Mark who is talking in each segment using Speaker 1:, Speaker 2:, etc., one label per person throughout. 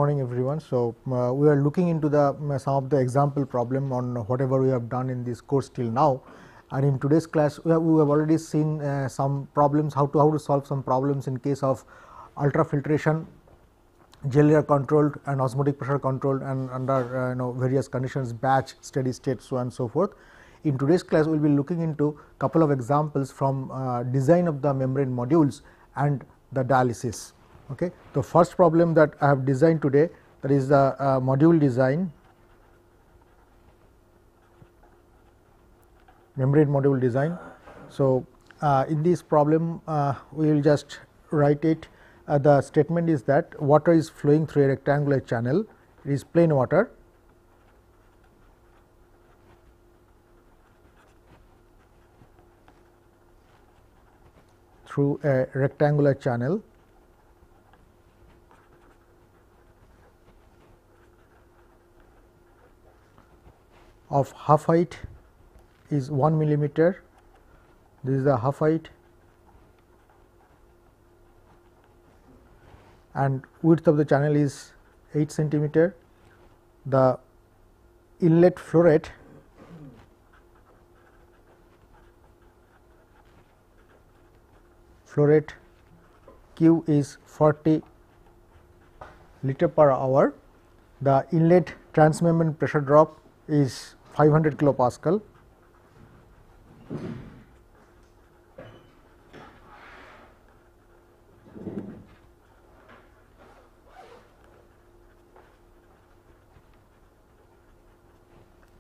Speaker 1: morning everyone. So, we are looking into the some of the example problem on whatever we have done in this course till now, and in today's class we have already seen some problems, how to solve some problems in case of ultrafiltration, gel air controlled and osmotic pressure controlled, and under various conditions, batch, steady state, so on and so forth. In today's class we will be looking into couple of examples from design of the membrane modules and the dialysis. Okay. The first problem that I have designed today, that is the module design, membrane module design. So, in this problem we will just write it. The statement is that water is flowing through a rectangular channel, it is plain water, through a rectangular channel of half height is 1 millimeter, this is the half height, and width of the channel is 8 centimeter. The inlet flow rate Q is 40 liter per hour. The inlet transmembrane pressure drop is 500 kilopascal.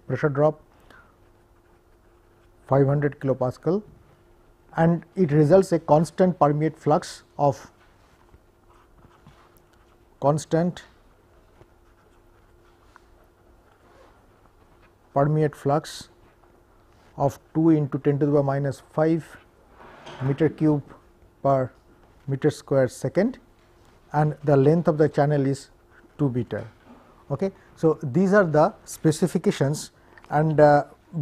Speaker 1: Pressure drop 500 kilopascal, and it results a constant permeate flux of of 2 into 10 to the power minus 5 meter cube per meter square second, and the length of the channel is 2 meter. Okay. So, these are the specifications, and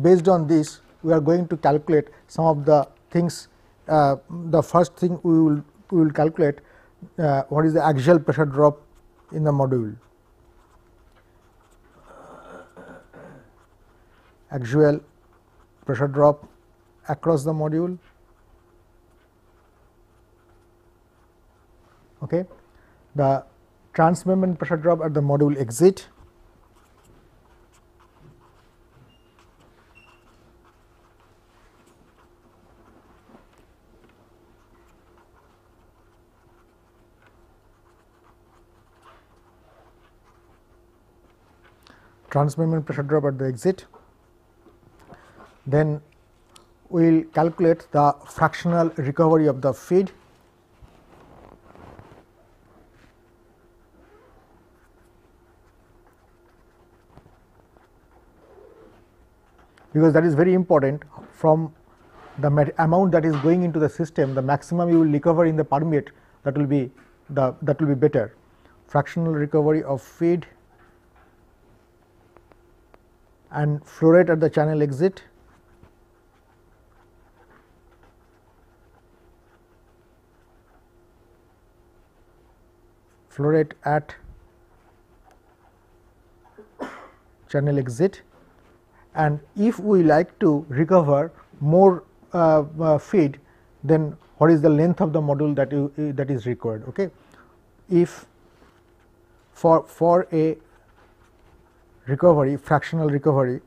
Speaker 1: based on this we are going to calculate some of the things. The first thing we will calculate what is the axial pressure drop in the module. Axial pressure drop across the module. Okay. The transmembrane pressure drop at the module exit, transmembrane pressure drop at the exit. Then we will calculate the fractional recovery of the feed, because that is very important. From the amount that is going into the system, the maximum you will recover in the permeate, that will be better. Fractional recovery of feed and flow rate at the channel exit, flow rate at channel exit. And if we like to recover more feed, then what is the length of the module that is required. Okay. If for a recovery, fractional recovery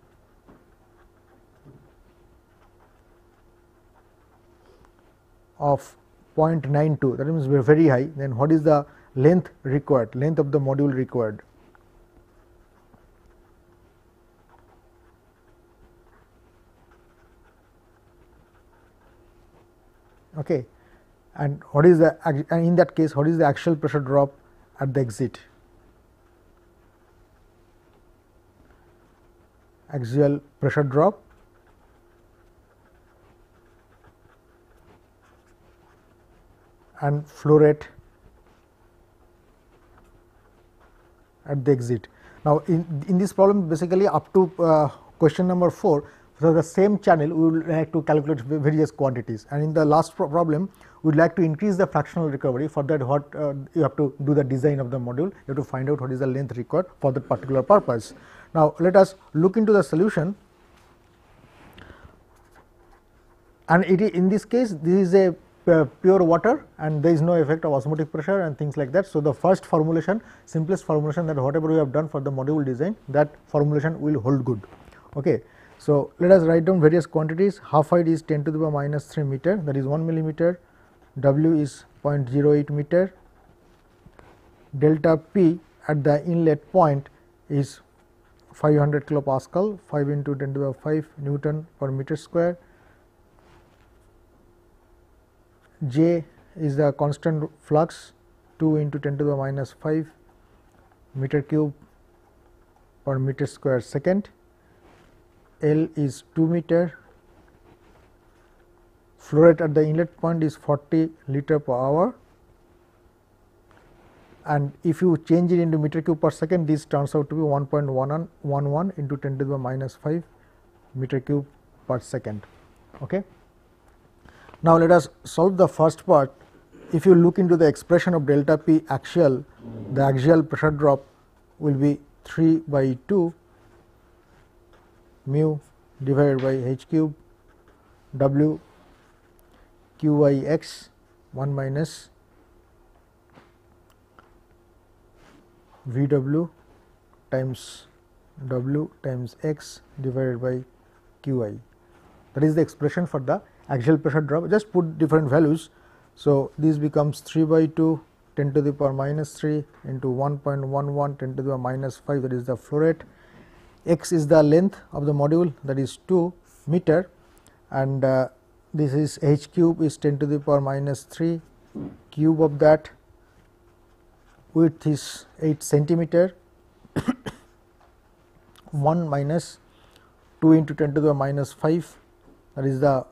Speaker 1: of 0.92, that means very high, then what is the length required, length of the module required. Okay. And what is the, and in that case what is the axial pressure drop at the exit. Axial pressure drop and flow rate at the exit. Now, in this problem basically up to question number 4, So, the same channel we would like to calculate various quantities, and in the last problem we would like to increase the fractional recovery. For that, what you have to do the design of the module, you have to find out what is the length required for that particular purpose. Now, let us look into the solution, and in this case this is a pure water and there is no effect of osmotic pressure and things like that. So, the first formulation, simplest formulation, that whatever we have done for the module design, that formulation will hold good. Okay. So, let us write down various quantities. Half height is 10 to the power minus 3 meter, that is 1 millimeter, W is 0.08 meter, delta P at the inlet point is 500 kilopascal, 5 into 10 to the power 5 Newton per meter square. J is the constant flux, 2 into 10 to the minus 5 meter cube per meter square second. L is 2 meter, flow rate at the inlet point is 40 liter per hour, and if you change it into meter cube per second, this turns out to be 1.11 into 10 to the minus 5 meter cube per second. Okay. Now, let us solve the first part. If you look into the expression of delta P axial, the axial pressure drop will be 3 by 2 mu divided by h cube W q I x 1 minus V w times W times x divided by q I. That is the expression for the axial pressure drop. Just put different values. So, this becomes 3 by 2 10 to the power minus 3 into 1.11 10 to the power minus 5, that is the flow rate. X is the length of the module, that is 2 meter, and this is h cube is 10 to the power minus 3 cube of that, width is 8 centimeter 1 minus 2 into 10 to the minus 5, that is the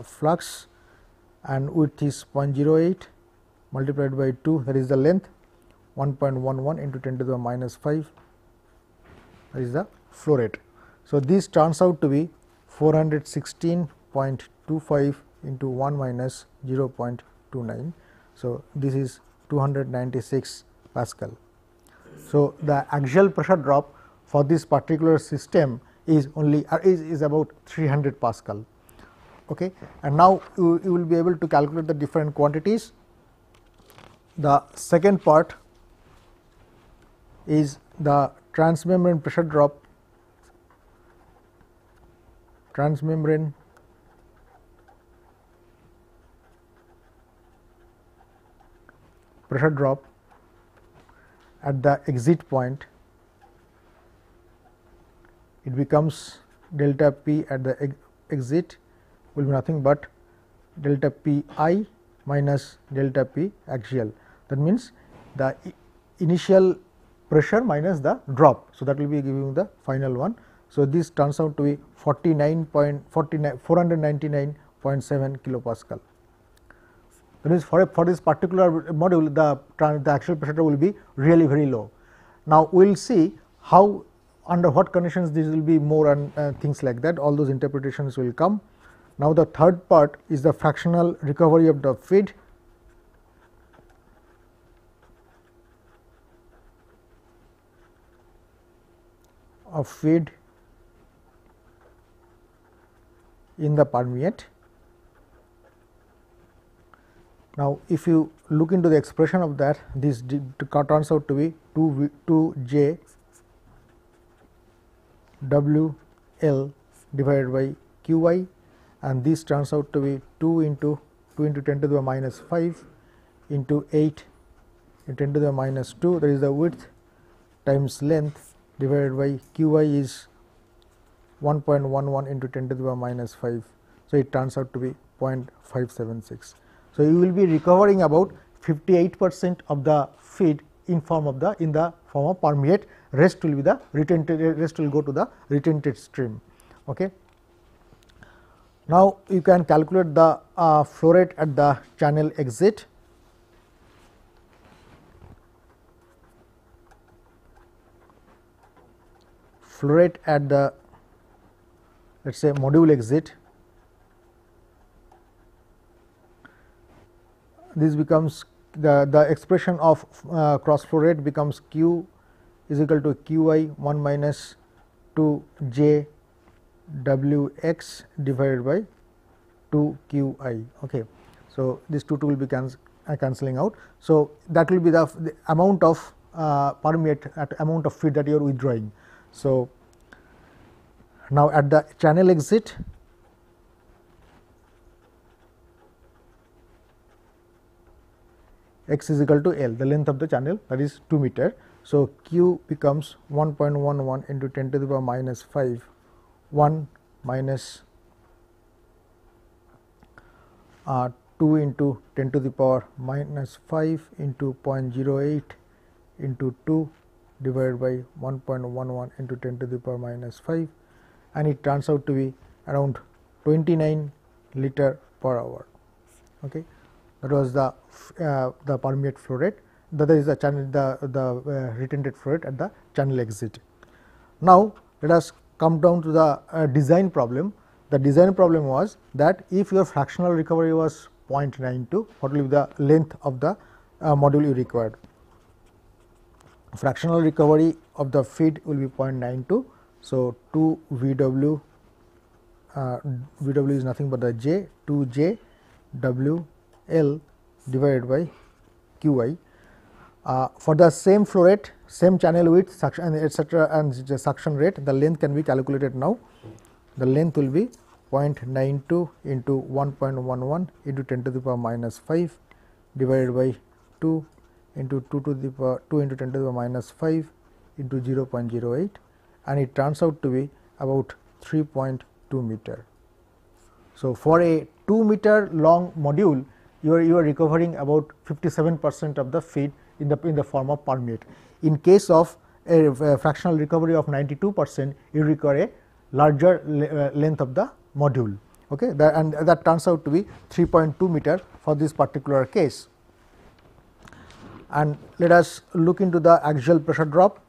Speaker 1: flux, and width is 0.08 multiplied by 2, that is the length, 1.11 into 10 to the minus 5, that is the flow rate. So, this turns out to be 416.25 into 1 minus 0.29. So, this is 296 Pascal. So, the axial pressure drop for this particular system is only is about 300 Pascal. Okay. And now, you will be able to calculate the different quantities. The second part is the transmembrane pressure drop, transmembrane pressure drop at the exit point. It becomes delta P at the exit will be nothing but delta P I minus delta P axial. That means, the initial pressure minus the drop. So, that will be giving the final one. So, this turns out to be 499.7 kilopascal. That means, for this particular module, the axial pressure will be really very low. Now, we will see how, under what conditions this will be more and things like that, all those interpretations will come. Now, the third part is the fractional recovery of the feed. In the permeate. Now, if you look into the expression of that, this turns out to be 2 j W L divided by q I, and this turns out to be 2 into 10 to the power minus 5 into 8 into 10 to the minus 2, that is the width times length divided by q I is 1.11 into 10 to the power minus 5. So, it turns out to be 0.576. So, you will be recovering about 58% of the feed in the form of permeate, rest will be the retented, rest will go to the retented stream. Okay. Now, you can calculate the flow rate at the channel exit. Flow rate at the let us say module exit, this becomes the expression of cross flow rate becomes Q is equal to Q I 1 minus 2 J W x divided by 2 Q I. Okay. So, this 2 will be cancelling out. So, that will be the amount of permeate amount of feed that you are withdrawing. So, now at the channel exit, x is equal to L, the length of the channel, that is 2 meter. So, Q becomes 1.11 into 10 to the power minus 5, 1 minus 2 into 10 to the power minus 5 into 0.08 into 2 divided by 1.11 into 10 to the power minus 5, and it turns out to be around 29 liter per hour. Okay. That was the permeate flow rate, that is the channel the retented flow rate at the channel exit. Now, let us come down to the design problem. The design problem was that if your fractional recovery was 0.92, what will be the length of the module you required? Fractional recovery of the feed will be 0.92. So, 2 VW, VW is nothing but the J, 2 J W L divided by Q I. For the same flow rate, same channel width, suction etc., and the suction rate, the length can be calculated now. The length will be 0.92 into 1.11 into 10 to the power minus 5 divided by 2 into 2 to the power 2 into 10 to the power minus 5 into 0.08, and it turns out to be about 3.2 meter. So, for a 2 meter long module, you are recovering about 57% of the feed in the form of permeate. In case of a fractional recovery of 92%, you require a larger length of the module. Okay, and that turns out to be 3.2 meter for this particular case. And let us look into the axial pressure drop,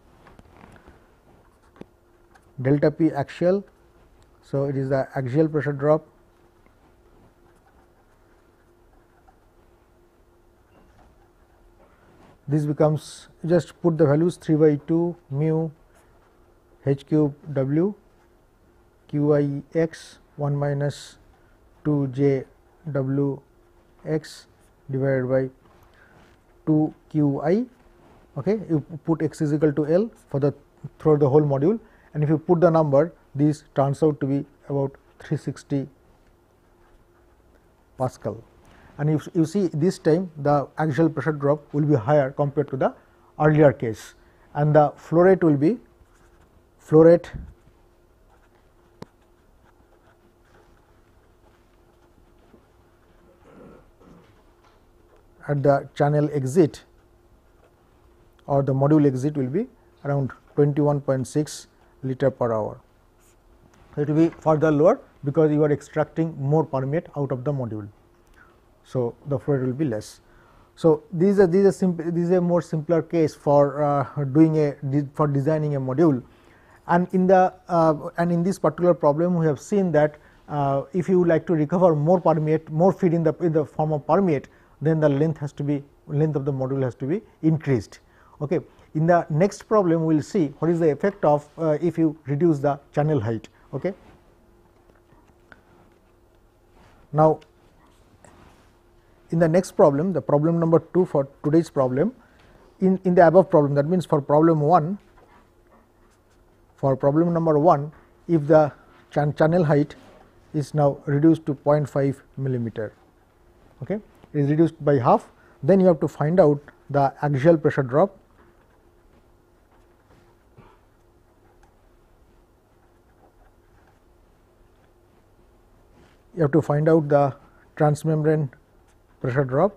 Speaker 1: delta P axial. So, it is the axial pressure drop. This becomes, just put the values 3 by 2 mu h cube W Q I x 1 minus 2 J W x divided by 2 Q I. Okay. You put x is equal to L for the throughout the whole module, and if you put the number, this turns out to be about 360 Pascal. And if you see this time the axial pressure drop will be higher compared to the earlier case, and the flow rate will be flow rate at the channel exit or the module exit will be around 21.6 liter per hour. It will be further lower because you are extracting more permeate out of the module. So, the flow rate will be less. So, these are a more simpler case for designing a module, and in this particular problem we have seen that if you would like to recover more permeate, more feed in the form of permeate, then the length of the module has to be increased. Okay. In the next problem we will see what is the effect of if you reduce the channel height. Okay. Now, in the next problem, the problem number 2 for today's problem, in the above problem, that means for problem 1, for problem number 1, if the channel height is now reduced to 0.5 millimeter, okay, it is reduced by half, then you have to find out the axial pressure drop. You have to find out the transmembrane pressure drop,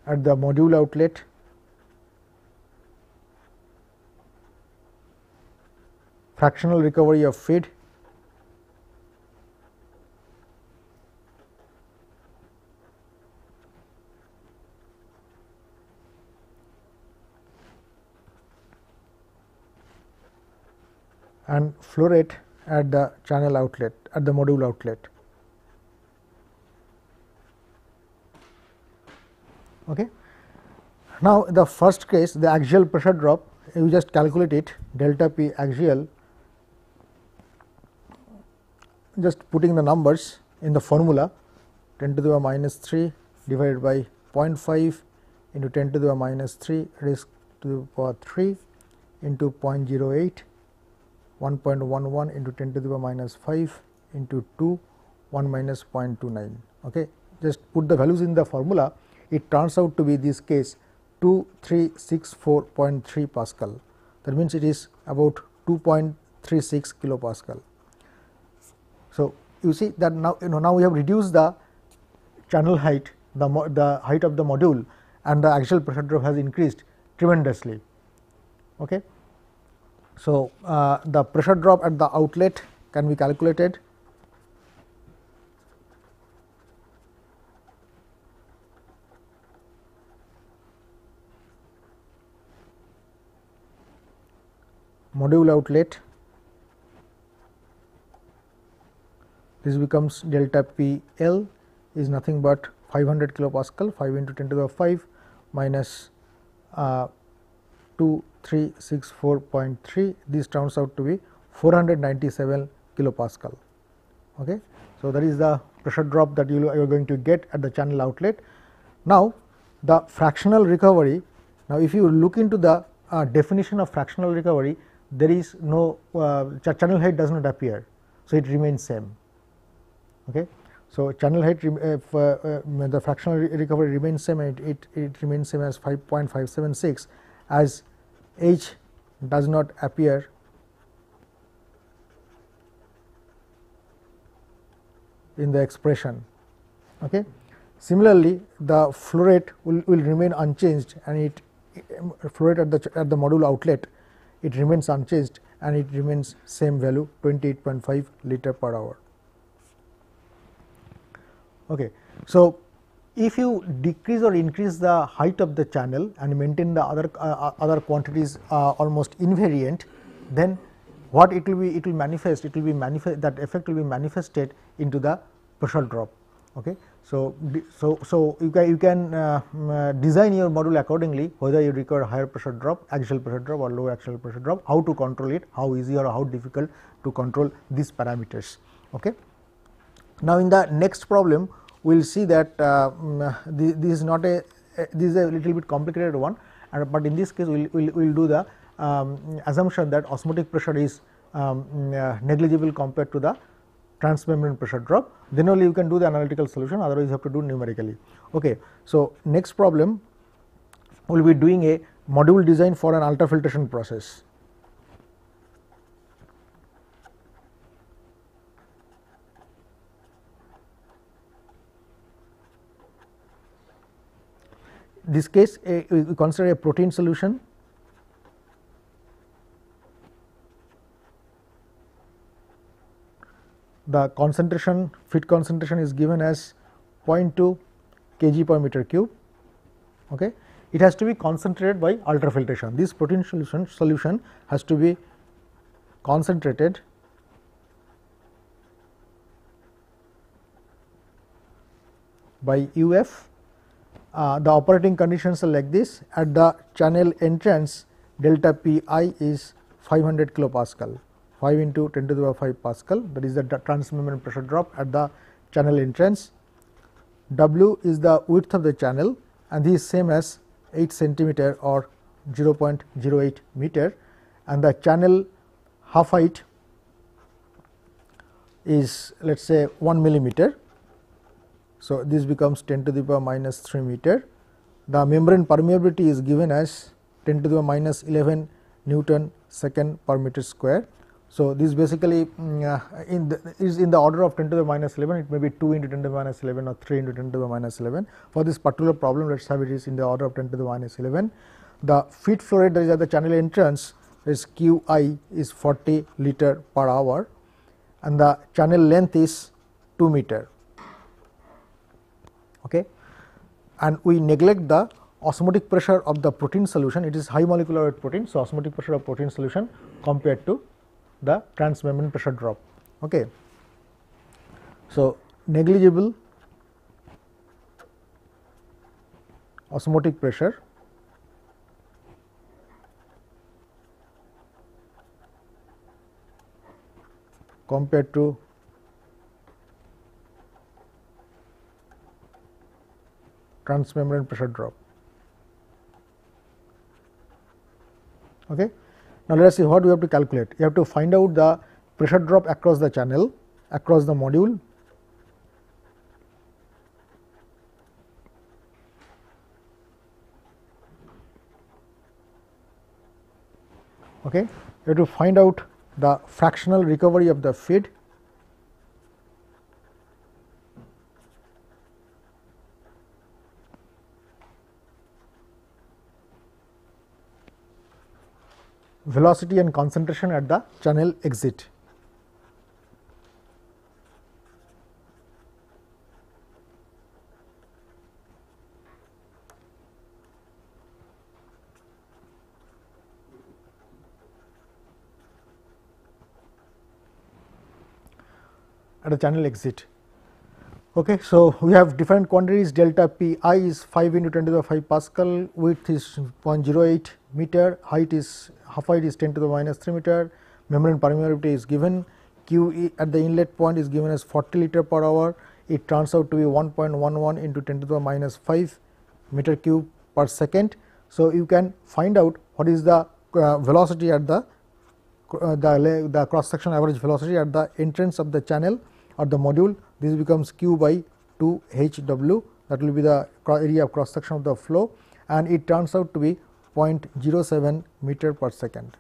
Speaker 1: at the module outlet, fractional recovery of feed, and flow rate at the channel outlet, at the module outlet. Okay. Now, the first case, the axial pressure drop, you just calculate it, delta P axial, just putting the numbers in the formula, 10 to the power minus 3 divided by 0.5 into 10 to the power minus 3 raised to the power 3 into 0.08, 1.11 into 10 to the power minus 5 into 2, 1 minus 0.29. Okay. Just put the values in the formula, it turns out to be this case 2364.3 Pascal. That means it is about 2.36 kilopascal. So, you see that now now we have reduced the channel height, the height of the module, and the axial pressure drop has increased tremendously. Okay. So, the pressure drop at the outlet can be calculated. Module outlet, this becomes delta P L is nothing but 500 kilopascal, 5 into 10 to the power 5 minus 2364.3, this turns out to be 497 kilopascal. Okay. So, that is the pressure drop that you are going to get at the channel outlet. Now, the fractional recovery, now if you look into the definition of fractional recovery, there is no channel height does not appear. So, it remains same. Okay. So, channel height the fractional recovery remains same, and it remains same as 5.576, as H does not appear in the expression. Okay. Similarly, the flow rate will remain unchanged, and it flow rate at the module outlet, it remains unchanged, and it remains same value 28.5 liter per hour. Okay. So, if you decrease or increase the height of the channel and maintain the other quantities almost invariant, then what it will be? It will manifest. It will be that effect will be manifested into the pressure drop. Okay. So, you can design your module accordingly, whether you require higher pressure drop, axial pressure drop, or lower axial pressure drop, how to control it, how easy or how difficult to control these parameters. Okay. Now, in the next problem, we will see that this is not a this is a little bit complicated one, but in this case we will do the assumption that osmotic pressure is negligible compared to the transmembrane pressure drop, then only you can do the analytical solution, otherwise you have to do numerically. Okay. So, next problem we will be doing a module design for an ultrafiltration process. This case we consider a protein solution. The concentration, fit concentration is given as 0.2 kg per meter cube. Okay. It has to be concentrated by ultrafiltration. This protein solution has to be concentrated by UF. The operating conditions are like this: at the channel entrance, delta P I is 500 kilopascal, 5 into 10 to the power 5 Pascal, that is the transmembrane pressure drop at the channel entrance. W is the width of the channel, and this is same as 8 centimeter or 0.08 meter, and the channel half height is let us say 1 millimeter. So, this becomes 10 to the power minus 3 meter. The membrane permeability is given as 10 to the power minus 11 Newton second per meter square. So, this basically is in the order of 10 to the minus 11, it may be 2 into 10 to the minus 11 or 3 into 10 to the minus 11. For this particular problem, let us have it is in the order of 10 to the minus 11. The feed flow rate that is at the channel entrance is Qi is 40 liter per hour, and the channel length is 2 meter. Okay. And we neglect the osmotic pressure of the protein solution, it is high molecular weight protein. So, osmotic pressure of protein solution compared to the transmembrane pressure drop. Okay. So, negligible osmotic pressure compared to transmembrane pressure drop. Okay. Now, let us see what we have to calculate. You have to find out the pressure drop across the channel, across the module. Okay. You have to find out the fractional recovery of the feed, velocity and concentration at the channel exit. At the channel exit. Okay. So, we have different quantities, delta P I is 5 into 10 to the 5 Pascal, width is 0.08 meter, height is 10 to the minus 3 meter, membrane permeability is given, Q E at the inlet point is given as 40 liter per hour, it turns out to be 1.11 into 10 to the minus 5 meter cube per second. So, you can find out what is the velocity at the cross section average velocity at the entrance of the channel or the module. This becomes Q by 2 H W, that will be the area of cross section of the flow, and it turns out to be 0.07 meter per second.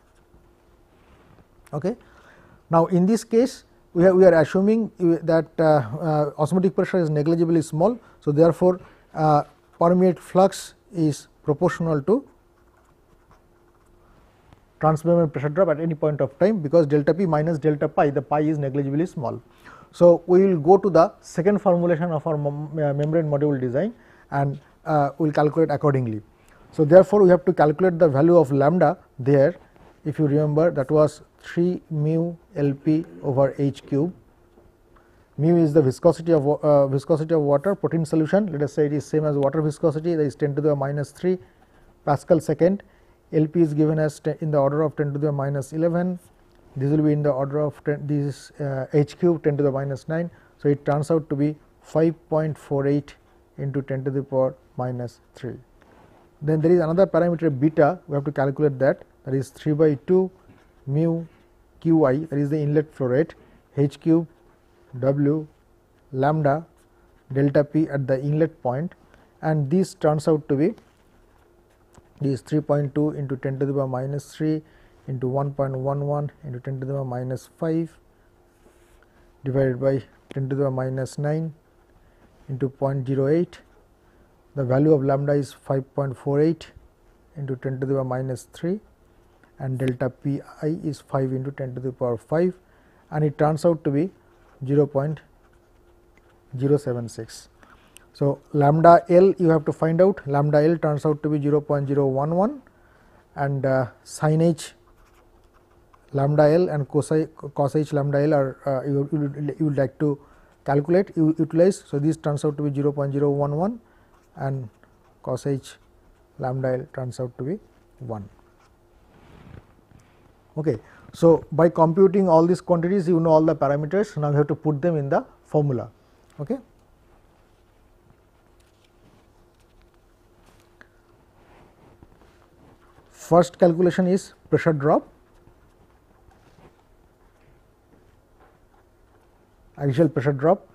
Speaker 1: Okay. Now, in this case we are assuming that osmotic pressure is negligibly small. So, therefore, permeate flux is proportional to transmembrane pressure drop at any point of time, because delta P minus delta pi, the pi is negligibly small. So, we will go to the second formulation of our membrane module design, and we will calculate accordingly. So, therefore, we have to calculate the value of lambda there. If you remember, that was 3 mu L P over H cube. Mu is the viscosity of water protein solution. Let us say it is same as water viscosity, that is 10 to the minus 3 Pascal second. L P is given as in the order of 10 to the minus 11. This will be in the order of 10, this H cube 10 to the minus 9. So, it turns out to be 5.48 into 10 to the power minus 3. Then there is another parameter beta, we have to calculate that is 3 by 2 mu Q I, that is the inlet flow rate, H cube W lambda delta P at the inlet point, and this turns out to be this 3.2 into 10 to the power minus 3 into 1.11 into 10 to the power minus 5 divided by 10 to the power minus 9 into 0.08. The value of lambda is 5.48 into 10 to the power minus 3, and delta P I is 5 into 10 to the power 5, and it turns out to be 0.076. So, lambda L you have to find out, lambda L turns out to be 0.011, and sin H lambda L and cos H lambda L are you would like to calculate, utilize. So, this turns out to be 0.011 and cos H lambda L turns out to be 1. Okay. So, by computing all these quantities, you know all the parameters. Now, you have to put them in the formula. Okay. First calculation is pressure drop, axial pressure drop.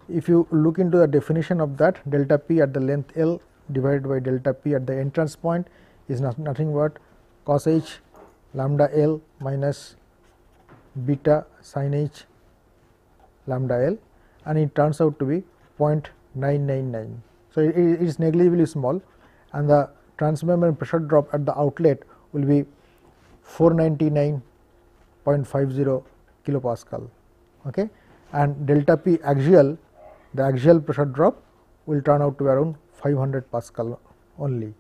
Speaker 1: If you look into the definition of that, delta P at the length L divided by delta P at the entrance point is nothing but cos H lambda L minus beta sin H lambda L, and it turns out to be 0.999. So, it is negligibly small, and the transmembrane pressure drop at the outlet will be 499.50 kilopascal. Okay. And delta P axial, the axial pressure drop will turn out to be around 500 Pascal only.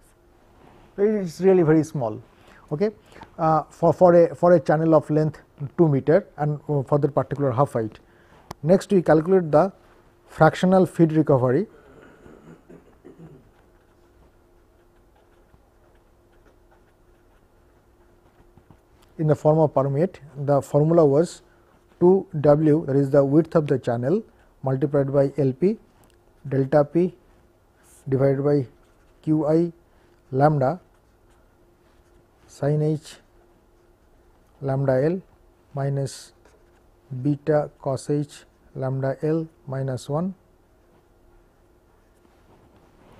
Speaker 1: So, it is really very small. okay, for a channel of length 2 meter and for that particular half height. Next we calculate the fractional feed recovery in the form of permeate. The formula was 2 W, that is the width of the channel, multiplied by L p delta p divided by Q I lambda sin h lambda L minus beta cos h lambda L minus 1.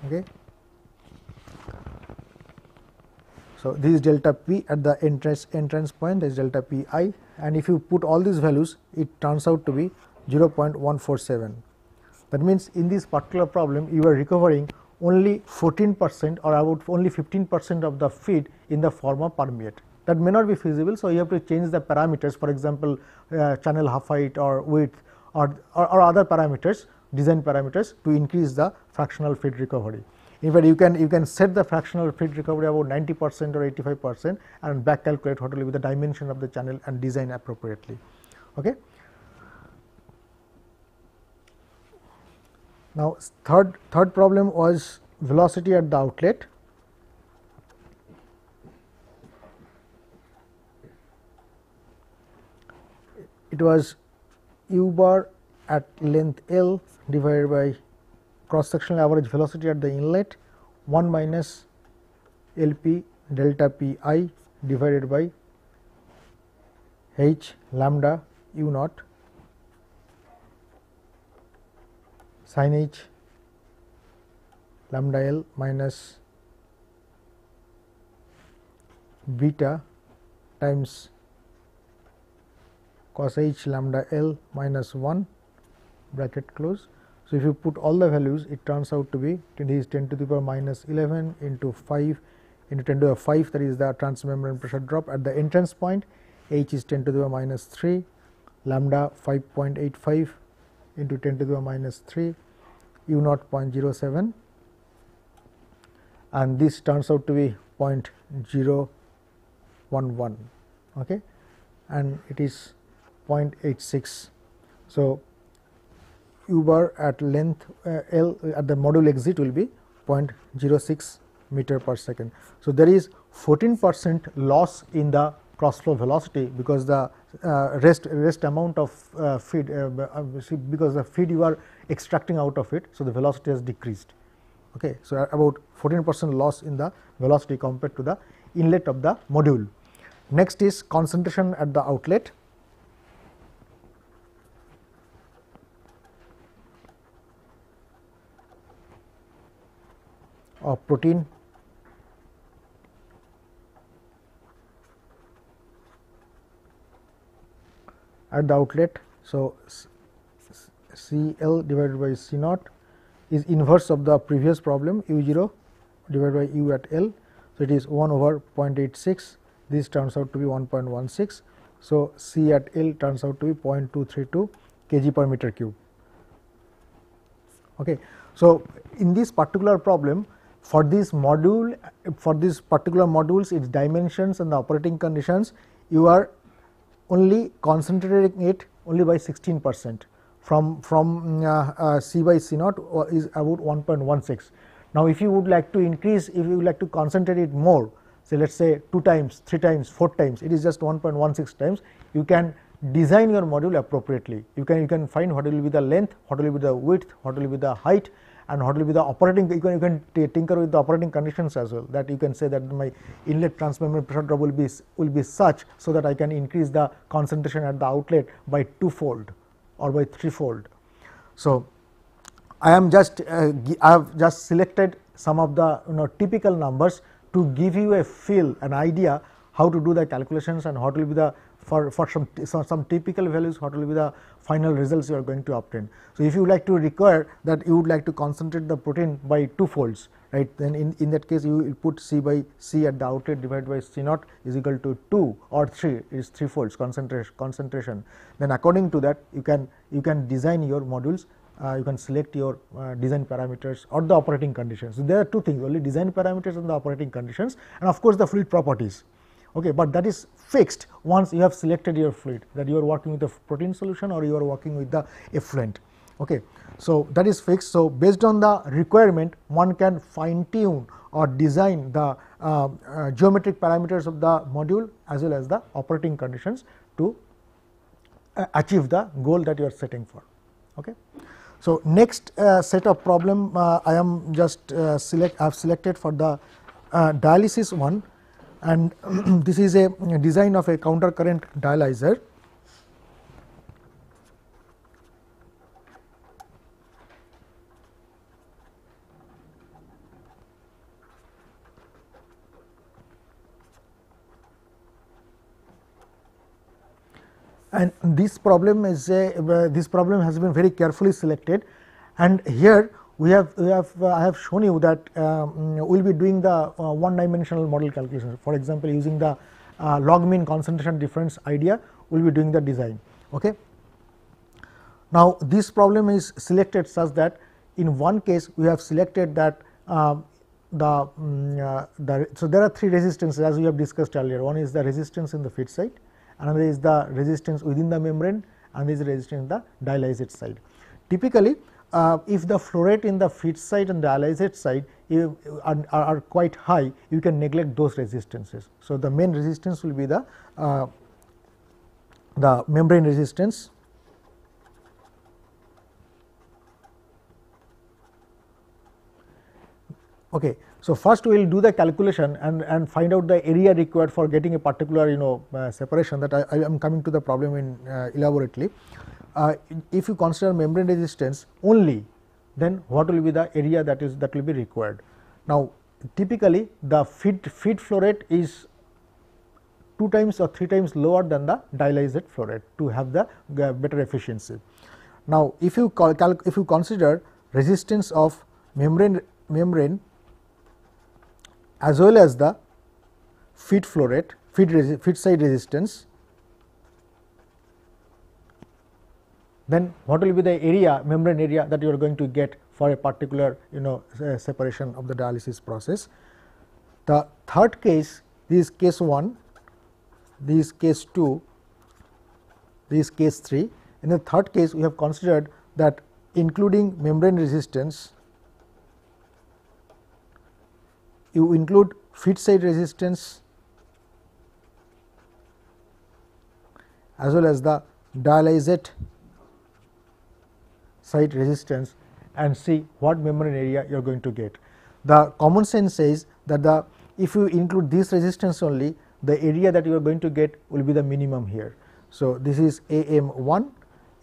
Speaker 1: Okay. So, this is delta p at the entrance point, that is delta p I, and if you put all these values, it turns out to be 0.147. That means, in this particular problem you are recovering only 14% or about only 15% of the feed in the form of permeate. That may not be feasible. So, you have to change the parameters, for example, channel half height or width or other parameters, design parameters, to increase the fractional feed recovery. In fact, you can set the fractional feed recovery about 90% or 85% and back calculate what will be the dimension of the channel and design appropriately. Okay. Now, third problem was velocity at the outlet. It was u bar at length L divided by cross sectional average velocity at the inlet 1 minus L p delta p I divided by h lambda u naught sin h lambda L minus beta times cos h lambda L minus 1 bracket close. So, if you put all the values, it turns out to be 10 to the power minus 11 into 5 into 10 to the power 5, that is the transmembrane pressure drop at the entrance point. H is 10 to the power minus 3, lambda 5.85 into 10 to the power minus 3, u naught 0.07, and this turns out to be 0.011, okay, and it is 0.86. So, u bar at length L at the module exit will be 0.06 meter per second. So, there is 14% loss in the cross flow velocity because the rest amount of feed because the feed you are extracting out of it. So, the velocity has decreased. Okay. So, about 14% loss in the velocity compared to the inlet of the module. Next is concentration at the outlet. Of protein at the outlet. So, C L divided by C naught is inverse of the previous problem, u 0 divided by u at L. So, it is 1 over 0.86, this turns out to be 1.16. So, C at L turns out to be 0.232 kg per meter cube. Okay. So, in this particular problem, for this module, for this particular modules, its dimensions and the operating conditions, you are only concentrating it only by 16%. From C by C naught is about 1.16. Now, if you would like to increase, if you would like to concentrate it more, say let us say 2 times, 3 times, 4 times, it is just 1.16 times. You can design your module appropriately. You can find what will be the length, what will be the width, what will be the height, and what will be the operating. You can tinker with the operating conditions as well, that you can say that my inlet transmembrane pressure drop will be such, so that I can increase the concentration at the outlet by 2-fold or by 3-fold. So, I am just I have just selected some of the typical numbers to give you a feel, an idea how to do the calculations and what will be the for some typical values, what will be the final results you are going to obtain. So, if you would like to require that you would like to concentrate the protein by 2 folds, right, then in that case you will put C by C at the outlet divided by C naught is equal to 2 or 3, it is 3 folds concentration. Then according to that you can design your modules, you can select your design parameters or the operating conditions. So, there are 2 things, only design parameters and the operating conditions, and of course, the fluid properties. okay, but that is fixed once you have selected your fluid, that you are working with a protein solution or you are working with the effluent. Okay. So, that is fixed. So, based on the requirement, one can fine tune or design the geometric parameters of the module as well as the operating conditions to achieve the goal that you are setting for. Okay. So, next set of problem I am just I have selected for the dialysis one, and this is a design of a counter current dialyzer. And this problem is this problem has been very carefully selected, and here we have I have shown you that we will be doing the one dimensional model calculation. For example, using the log mean concentration difference idea, we will be doing the design. Okay. Now, this problem is selected such that in one case we have selected that so there are three resistances as we have discussed earlier. One is the resistance in the feed site, another is the resistance within the membrane, and this is resistance in the dialysate side. Typically, if the flow rate in the feed site and dialysate side are quite high, you can neglect those resistances. So, the main resistance will be the membrane resistance, okay. So, first we will do the calculation and find out the area required for getting a particular separation, that I am coming to the problem in elaborately. If you consider membrane resistance only, then what will be the area that will be required. Now, typically the feed flow rate is 2 times or 3 times lower than the dialysate flow rate to have the better efficiency. Now, if you consider resistance of membrane as well as the feed flow rate, feed side resistance, then what will be the area, membrane area, that you are going to get for a particular separation of the dialysis process. The third case, this is case 1, this is case 2, this is case 3. In the third case, we have considered that including membrane resistance, you include feed side resistance as well as the dialysate side resistance, and see what membrane area you are going to get. The common sense says that if you include this resistance only, the area that you are going to get will be the minimum here. So, this is AM1,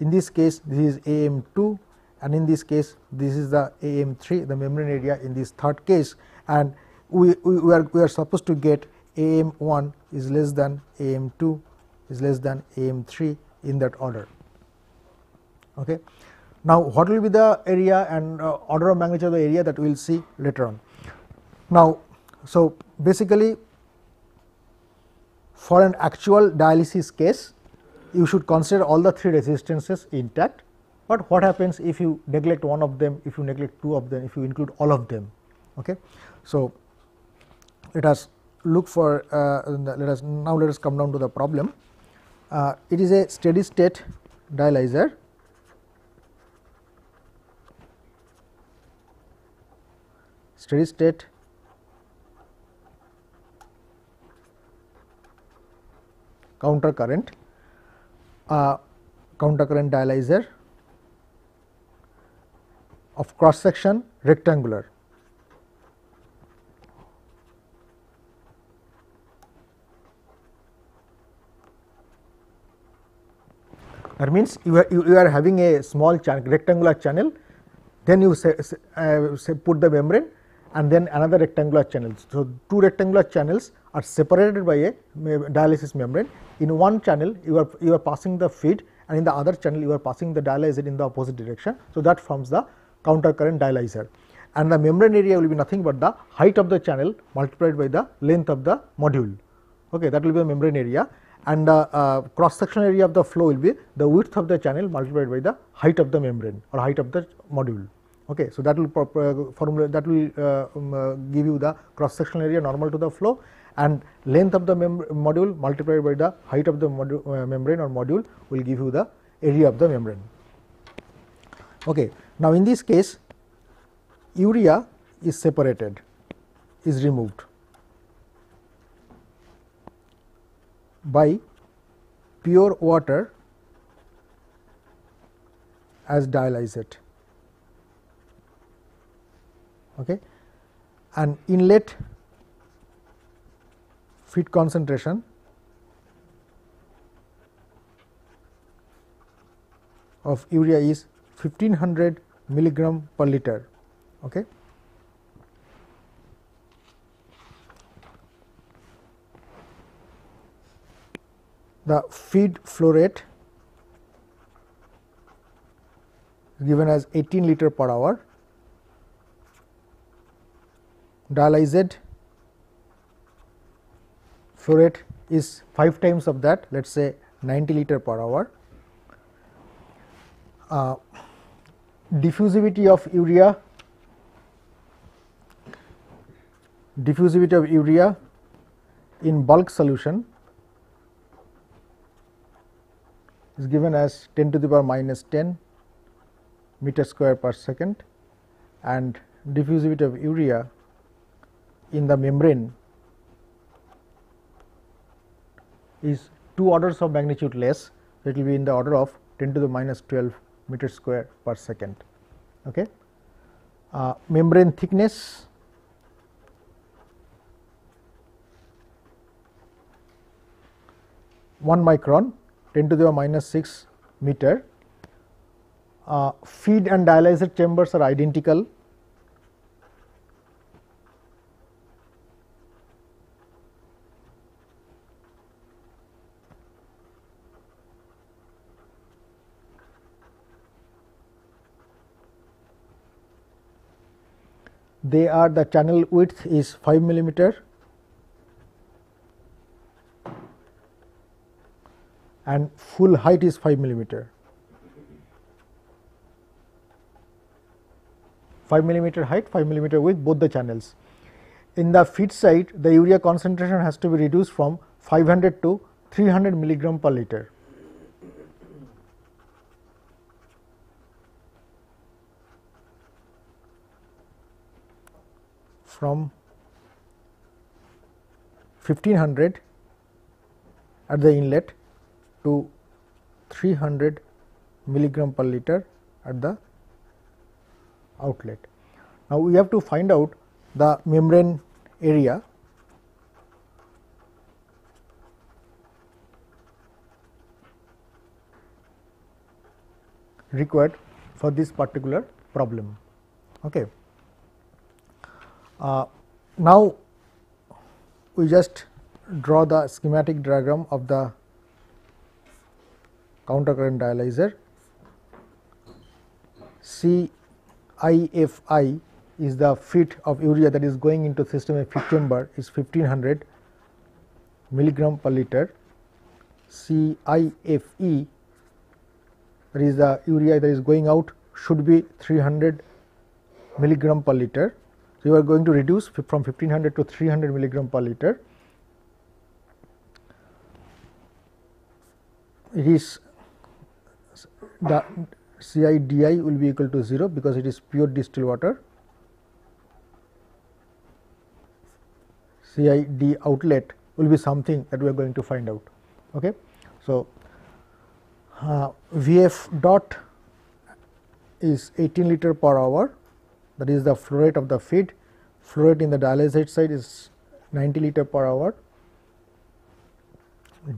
Speaker 1: in this case this is AM2, and in this case this is the AM3, the membrane area in this third case, and we are supposed to get AM1 is less than AM2 is less than AM3 in that order. Okay. Now, what will be the area and order of magnitude of the area, that we will see later on. Now, so basically for an actual dialysis case, you should consider all the 3 resistances intact, but what happens if you neglect one of them, if you neglect 2 of them, if you include all of them. Okay. So, let us look for let us come down to the problem. It is a steady state dialyzer. Steady state counter current dialyzer of cross section rectangular. That means you are having a small rectangular channel, then you put the membrane and then another rectangular channel. So, 2 rectangular channels are separated by a dialysis membrane. In one channel you are passing the feed, and in the other channel you are passing the dialyzer in the opposite direction. So, that forms the counter current dialyzer, and the membrane area will be nothing but the height of the channel multiplied by the length of the module. Okay, that will be the membrane area, and the cross sectional area of the flow will be the width of the channel multiplied by the height of the membrane or height of the module. Okay, so that will give you the cross sectional area normal to the flow, and length of the module multiplied by the height of the membrane or module will give you the area of the membrane. Okay. Now, in this case urea is separated, is removed by pure water as dialysate, okay, and inlet feed concentration of urea is 1500 milligram per liter. Okay. The feed flow rate is given as 18 liter per hour, dialysate flow rate is 5 times of that, let us say 90 liter per hour. Diffusivity of urea in bulk solution is given as 10 to the power minus 10 meter square per second, and diffusivity of urea in the membrane is 2 orders of magnitude less. So, it will be in the order of 10 to the minus 12 meter square per second. Okay. Membrane thickness one micron, 10 to the minus 6 meter. Feed and dialysate chambers are identical. They are, the channel width is 5 millimeter and full height is 5 millimeter. 5 millimeter height, 5 millimeter width, both the channels. In the feed side, the urea concentration has to be reduced from 500 to 300 milligram per liter. From 1500 at the inlet to 300 milligram per liter at the outlet. Now, we have to find out the membrane area required for this particular problem. Okay. Now, we just draw the schematic diagram of the counter current dialyzer. CIFI is the feed of urea that is going into systemic feed chamber is 1500 milligram per liter. CIFE, that is the urea that is going out, should be 300 milligram per liter. So, you are going to reduce from 1500 to 300 milligram per liter. It is the CIDI will be equal to 0 because it is pure distilled water. CID outlet will be something that we are going to find out. Okay. So, VF dot is 18 liter per hour, that is the flow rate of the feed. Flow rate in the dialysate side is 90 liter per hour.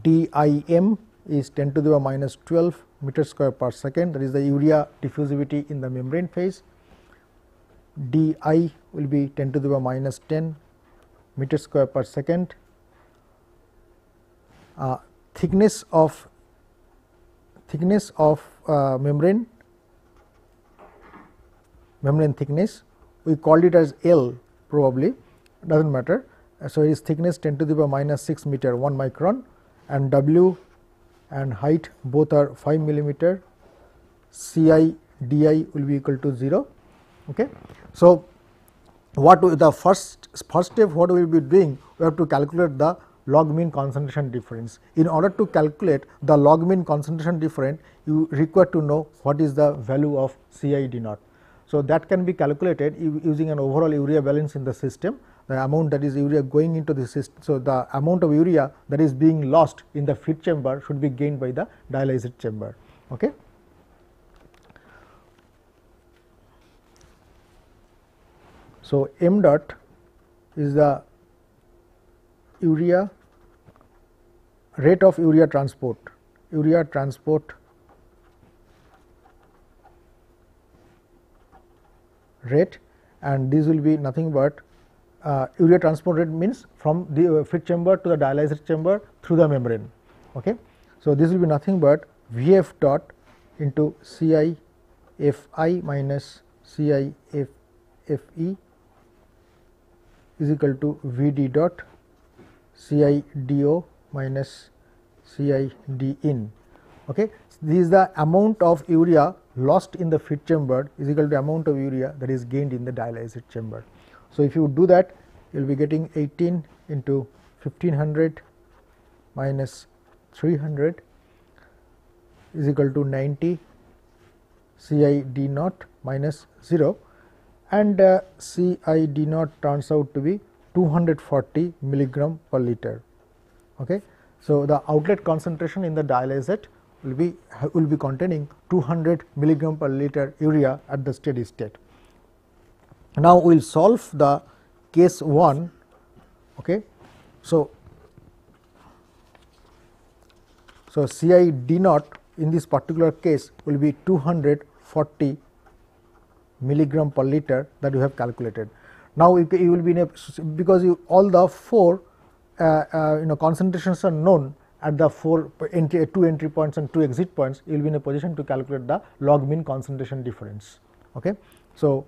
Speaker 1: DIM is 10 to the power minus 12 meter square per second, that is the urea diffusivity in the membrane phase. DI will be 10 to the power minus 10 meter square per second. Thickness of membrane thickness, we called it as L, probably does not matter. So, its thickness 10 to the power minus 6 meter, 1 micron, and W and height both are 5 millimeter. CI DI will be equal to 0. Okay. So, the first step what we will be doing, we have to calculate the log mean concentration difference. In order to calculate the log mean concentration difference, you require to know what is the value of CID naught. So, that can be calculated using an overall urea balance in the system, the amount that is urea going into the system. So, the amount of urea that is being lost in the feed chamber should be gained by the dialyzed chamber. Okay. So, m dot is the urea rate of urea transport rate, and this will be nothing but urea transport rate means from the feed chamber to the dialyzer chamber through the membrane. Okay. So, this will be nothing but Vf dot into Ci Fi minus Ci Fe is equal to Vd dot Ci do minus Ci d in. Okay. This is the amount of urea lost in the feed chamber is equal to amount of urea that is gained in the dialyzed chamber. So, if you do that, you will be getting 18 into 1500 minus 300 is equal to 90 Ci d naught minus 0, and Ci d naught turns out to be 240 milligram per liter. Okay. So, the outlet concentration in the dialysate will be containing 200 milligram per liter urea at the steady state. Now, we will solve the case 1. Okay. So, Ci d naught in this particular case will be 240 milligram per liter that you have calculated. Now, you will be in a, because all the 4 concentrations are known at the 2 entry points and 2 exit points, you will be in a position to calculate the log mean concentration difference. Okay. So,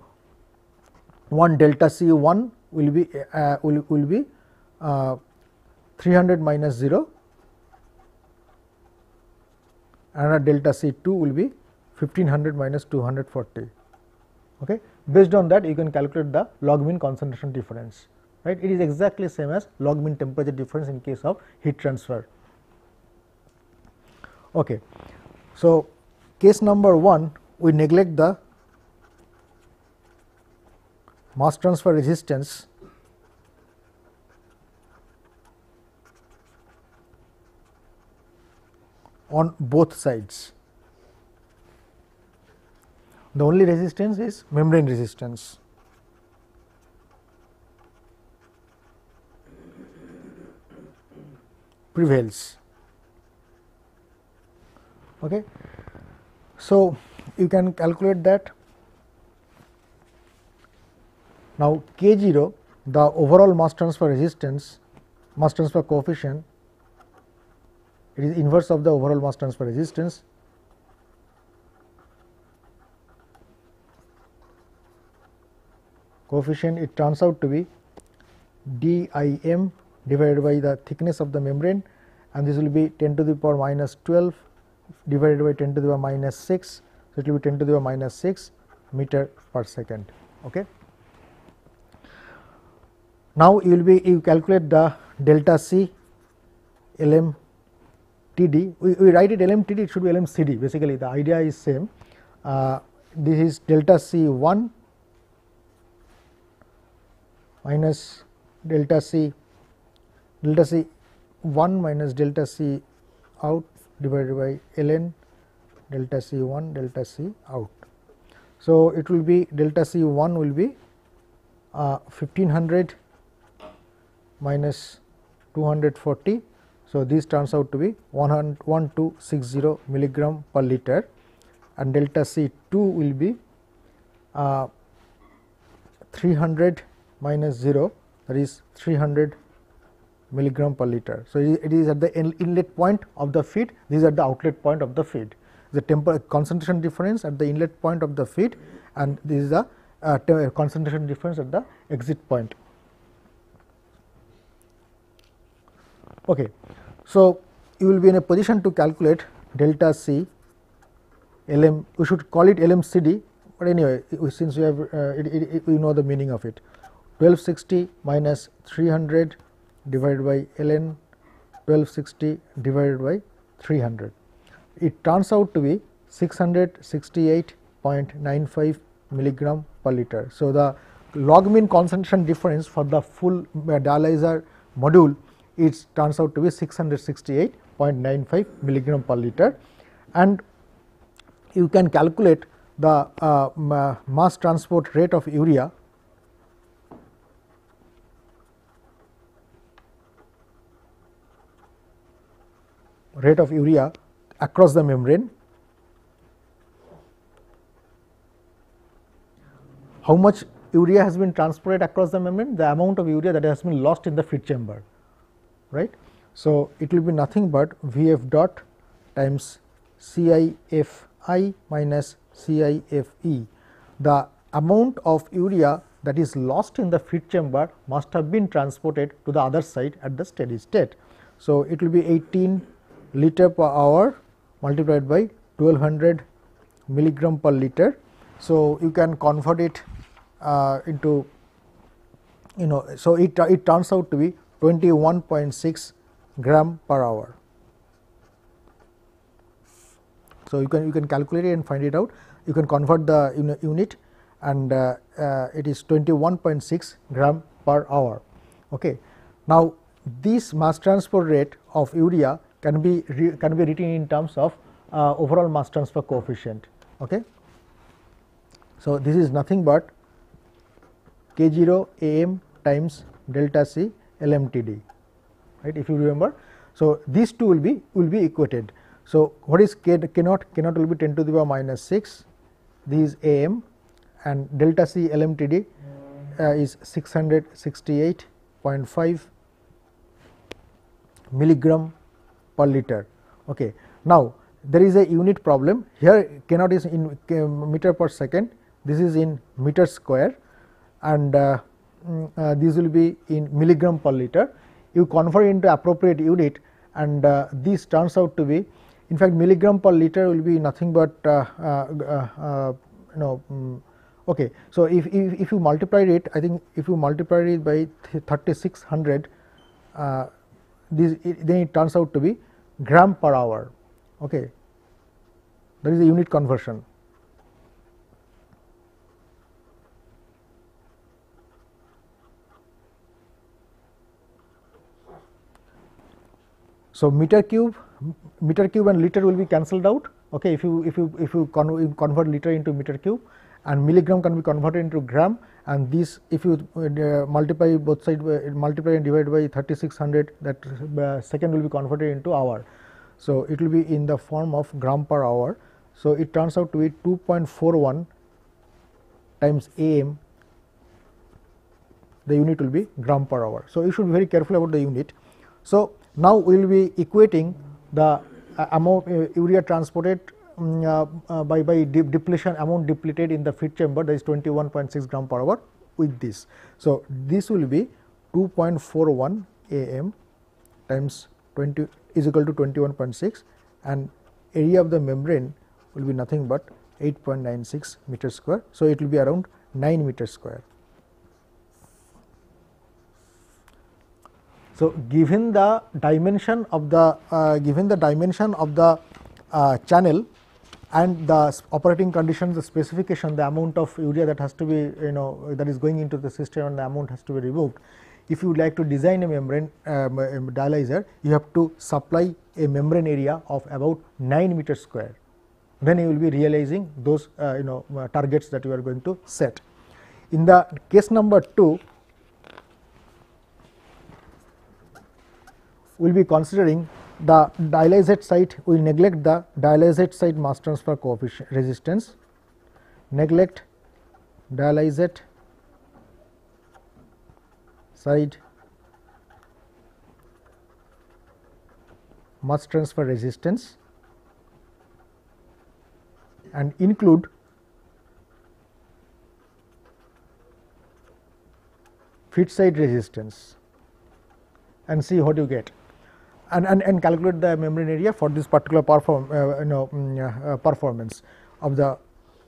Speaker 1: one delta C1 will be 300 minus 0, and a delta C2 will be 1500 minus 240. Okay. Based on that, you can calculate the log mean concentration difference, right. It is exactly same as log mean temperature difference in case of heat transfer. Okay. So, case number 1, we neglect the mass transfer resistance on both sides. The only resistance is membrane resistance. Prevails. Okay. So, you can calculate that. Now, K0, the overall mass transfer resistance, mass transfer coefficient, it is inverse of the overall mass transfer resistance. Coefficient, it turns out to be dim divided by the thickness of the membrane, and this will be 10 to the power minus 12 divided by 10 to the power minus 6. So, it will be 10 to the power minus 6 meter per second. Okay. Now, you calculate the delta C LMTD. We write it LMTD, it should be LMCD. Basically, the idea is same. This is delta C1 minus delta C 1 minus delta C out divided by ln delta C 1 delta C out. So, it will be delta C 1 will be 1500 minus 240. So, this turns out to be 1260 milligram per liter, and delta C 2 will be 300 minus 0, that is 300 milligram per liter. So, it is at the inlet point of the feed, this is at the outlet point of the feed. The concentration difference at the inlet point of the feed, and this is the concentration difference at the exit point. Okay. So, you will be in a position to calculate delta C we should call it LMCD, but anyway, since we have we know the meaning of it. 1260 minus 300 divided by ln 1260 divided by 300. It turns out to be 668.95 milligram per liter. So, the log mean concentration difference for the full dialyzer module it turns out to be 668.95 milligram per liter, and you can calculate the mass transport rate of urea across the membrane. How much urea has been transported across the membrane? The amount of urea that has been lost in the feed chamber, right. So, it will be nothing but Vf dot times CIFi minus CIFe. The amount of urea that is lost in the feed chamber must have been transported to the other side at the steady state. So, it will be 18 liter per hour multiplied by 1200 milligram per liter. So, you can convert it into, so it turns out to be 21.6 gram per hour. So, you can calculate it and find it out. You can convert the unit, and it is 21.6 gram per hour. Okay. Now, this mass transport rate of urea can be written in terms of overall mass transfer coefficient. Okay. So, this is nothing but K0 AM times delta C LMTD, right, if you remember. So, these two will be equated. So, what is K naught? K naught will be 10 to the power minus 6, this is AM, and delta C LMTD is 668.5 milligram per liter. Okay. Now, there is a unit problem here. K naught is in meter per second, this is in meter square, and this will be in milligram per liter. You convert into appropriate unit, and this turns out to be, in fact, milligram per liter will be nothing but okay. So, if you multiply it, I think if you multiply it by 3600, then it turns out to be gram per hour. Okay. That is a unit conversion. So, meter cube and liter will be cancelled out. Okay, if you convert liter into meter cube, and milligram can be converted into gram, and this if you multiply both sides, multiply and divide by 3600, that second will be converted into hour. So, it will be in the form of gram per hour. So, it turns out to be 2.41 times AM, the unit will be gram per hour. So, you should be very careful about the unit. So, now we will be equating the amount urea transported by depletion, amount depleted in the feed chamber, that is 21.6 gram per hour with this. So, this will be 2.41 AM times 20 is equal to 21.6, and area of the membrane will be nothing but 8.96 meter square. So, it will be around 9 meter square. So, given the dimension of the channel and the operating conditions, the specification, the amount of urea that has to be that is going into the system, and the amount has to be removed. If you would like to design a membrane dialyzer, you have to supply a membrane area of about 9 meter square. Then you will be realizing those targets that you are going to set. In the case number 2, we will be considering the dialysate site. We will neglect the dialysate site mass transfer coefficient resistance, neglect dialysate side mass transfer resistance, and include feed side resistance, and see what you get, and calculate the membrane area for this particular performance of the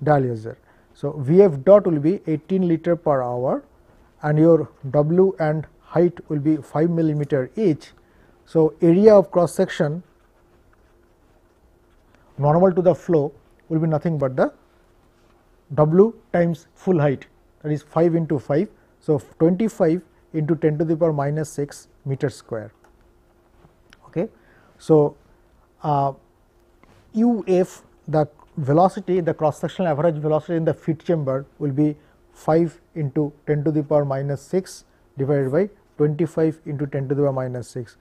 Speaker 1: dialyzer. So, Vf dot will be 18 liter per hour and your W and height will be 5 millimeter each. So, area of cross section normal to the flow will be nothing but the W times full height, that is 5 into 5. So, 25 into 10 to the power minus 6 meter square. Okay. So, UF, the velocity, the cross sectional average velocity in the feed chamber will be 5 into 10 to the power minus 6 divided by 25 into 10 to the power minus 6.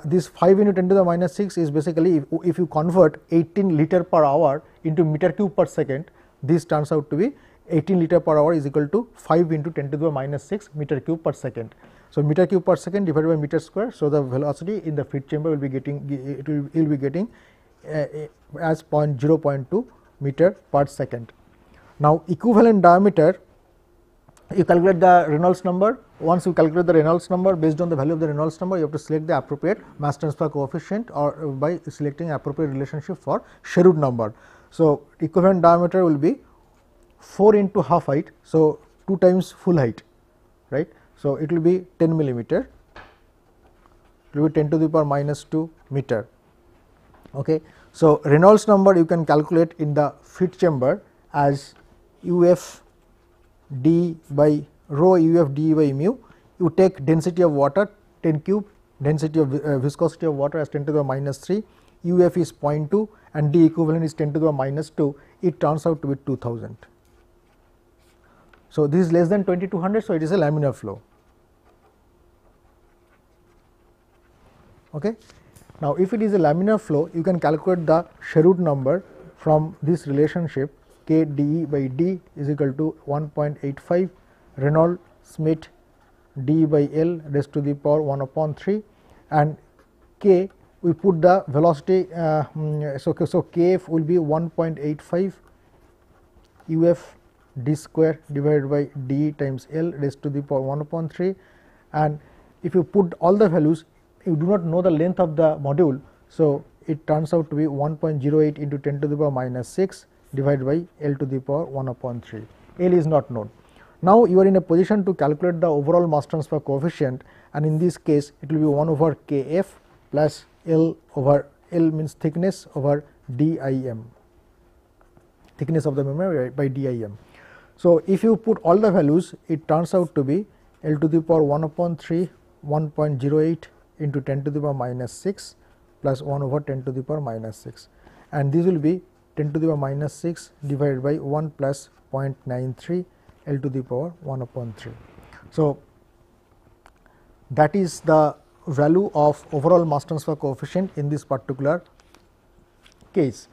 Speaker 1: This 5 into 10 to the minus 6 is basically, if you convert 18 liter per hour into meter cube per second, this turns out to be 18 liter per hour is equal to 5 into 10 to the minus 6 meter cube per second. So, meter cube per second divided by meter square. So, the velocity in the feed chamber will be getting, it will be getting as 0.2 meter per second. Now, equivalent diameter, you calculate the Reynolds number. Once you calculate the Reynolds number, based on the value of the Reynolds number, you have to select the appropriate mass transfer coefficient, or by selecting appropriate relationship for Sherwood number. So, equivalent diameter will be 4 into half height. So, 2 times full height, right. So, it will be 10 millimeter, it will be 10 to the power minus 2 meter. Okay. So, Reynolds number you can calculate in the feed chamber as UF d by rho UF d by mu. You take density of water 10 cube, density of viscosity of water as 10 to the minus 3, UF is 0.2 and d equivalent is 10 to the minus 2, it turns out to be 2000. So, this is less than 2200, so it is a laminar flow. Okay. Now, if it is a laminar flow, you can calculate the Sherwood number from this relationship, K dE by d is equal to 1.85 Reynolds Smith d by L raised to the power 1 upon 3, and K we put the velocity. So, Kf will be 1.85 UF d square divided by d times L raised to the power 1 upon 3, and if you put all the values, you do not know the length of the module. So, it turns out to be 1.08 into 10 to the power minus 6 divided by L to the power 1 upon 3. L is not known. Now, you are in a position to calculate the overall mass transfer coefficient, and in this case it will be 1 over Kf plus L over L means thickness over dim, thickness of the membrane by dim. So, if you put all the values, it turns out to be L to the power 1 upon 3 1.08 into 10 to the power minus 6 plus 1 over 10 to the power minus 6, and this will be 10 to the power minus 6 divided by 1 plus 0.93 L to the power 1 upon 3. So, that is the value of overall mass transfer coefficient in this particular case.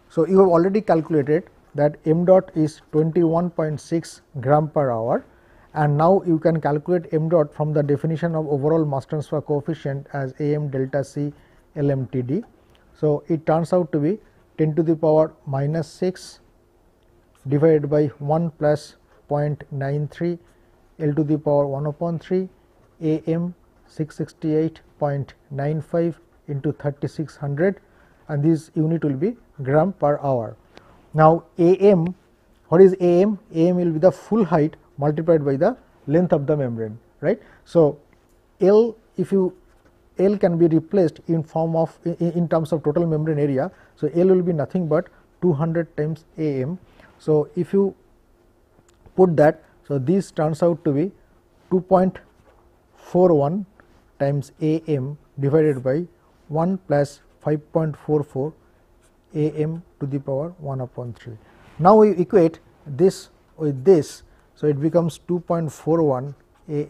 Speaker 1: So, you have already calculated that m dot is 21.6 gram per hour, and now you can calculate m dot from the definition of overall mass transfer coefficient as am delta c LMTD. So, it turns out to be 10 to the power minus 6 divided by 1 plus 0.93 L to the power 1 upon 3 am 668.95 into 3600, and this unit will be gram per hour. Now, am, what is am? Am will be the full height multiplied by the length of the membrane, right. So, L, if you L can be replaced in form of in terms of total membrane area. So, L will be nothing but 200 times am. So, if you put that, so this turns out to be 2.41 times am divided by 1 plus 5.44 am to the power 1 upon 3. Now, we equate this with this. So, it becomes 2.41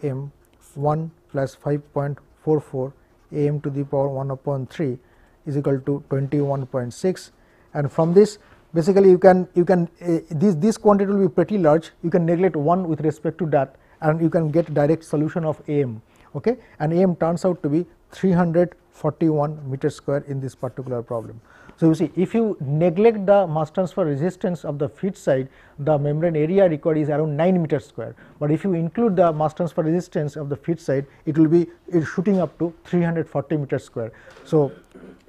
Speaker 1: am 1 plus 5.44 am to the power 1 upon 3 is equal to 21.6, and from this basically you can this quantity will be pretty large. You can neglect 1 with respect to that, and you can get direct solution of am. Okay, and am turns out to be 341 meter square in this particular problem. So, you see if you neglect the mass transfer resistance of the feed side, the membrane area required is around 9 meter square, but if you include the mass transfer resistance of the feed side, it will be shooting up to 340 meter square. So,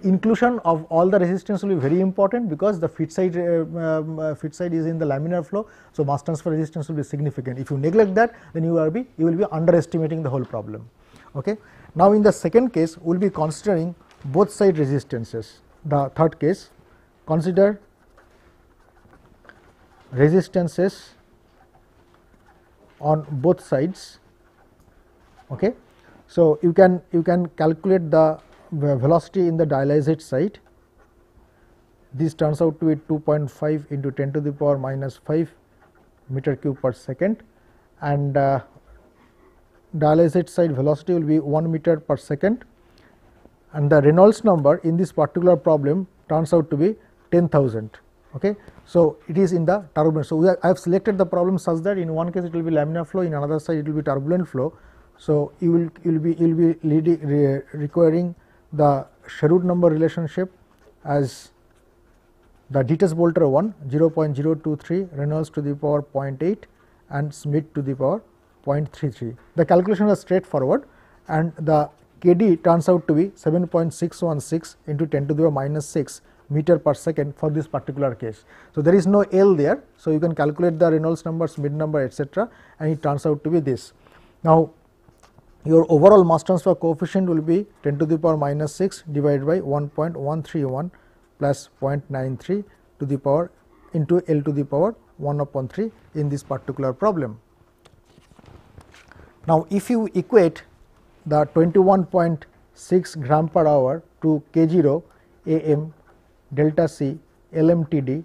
Speaker 1: inclusion of all the resistance will be very important, because the feed side is in the laminar flow. So, mass transfer resistance will be significant. If you neglect that, then you will be underestimating the whole problem. Okay. Now, in the second case, we will be considering both side resistances. The third case, consider resistances on both sides. Okay. So, you can calculate the velocity in the dialysate side. This turns out to be 2.5 into 10 to the power minus 5 meter cube per second, and dialysate side velocity will be 1 meter per second, and the Reynolds number in this particular problem turns out to be 10,000. Okay. So, it is in the turbulent. So, I have selected the problem such that in one case it will be laminar flow, in another side it will be turbulent flow. So, you will be requiring the Sherwood number relationship as the Dietz-Boelter one 0.023, Reynolds to the power 0.8 and Schmidt to the power 0.33. The calculation is straightforward, and the Kd turns out to be 7.616 into 10 to the power minus 6 meter per second for this particular case. So, there is no L there. So, you can calculate the Reynolds number, Schmidt number, etc., and it turns out to be this. Now, your overall mass transfer coefficient will be 10 to the power minus 6 divided by 1.131 plus 0.93 to the power into L to the power 1 upon 3 in this particular problem. Now, if you equate the 21.6 gram per hour to K0 AM delta C LMTD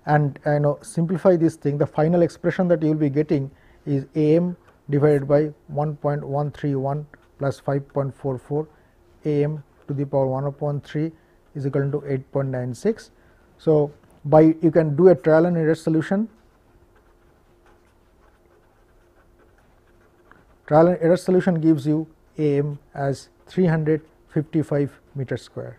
Speaker 1: and simplify this thing, the final expression that you will be getting is AM divided by 1.131 plus 5.44 AM to the power 1 upon 3 is equal to 8.96. So, by you can do a trial and error solution. Trial and error solution gives you AM as 355 meter square.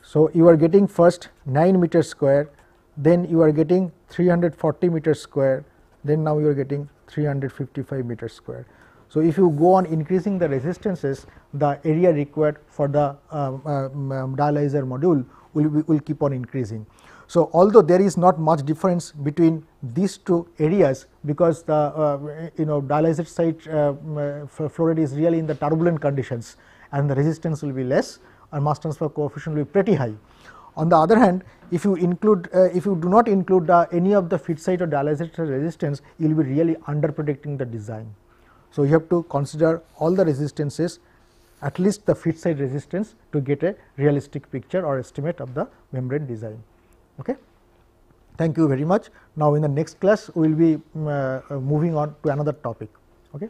Speaker 1: So, you are getting first 9 meter square, then you are getting 340 meter square, then now you are getting 355 meter square. So, if you go on increasing the resistances, the area required for the dialyzer module will keep on increasing. So, although there is not much difference between these two areas, because the dialyzer site flow rate is really in the turbulent conditions and the resistance will be less and mass transfer coefficient will be pretty high. On the other hand, if you include if you do not include any of the feed site or dialyzer resistance, you will be really under predicting the design. So, you have to consider all the resistances, at least the feed side resistance, to get a realistic picture or estimate of the membrane design. Okay. Thank you very much. Now, in the next class we will be moving on to another topic. Okay.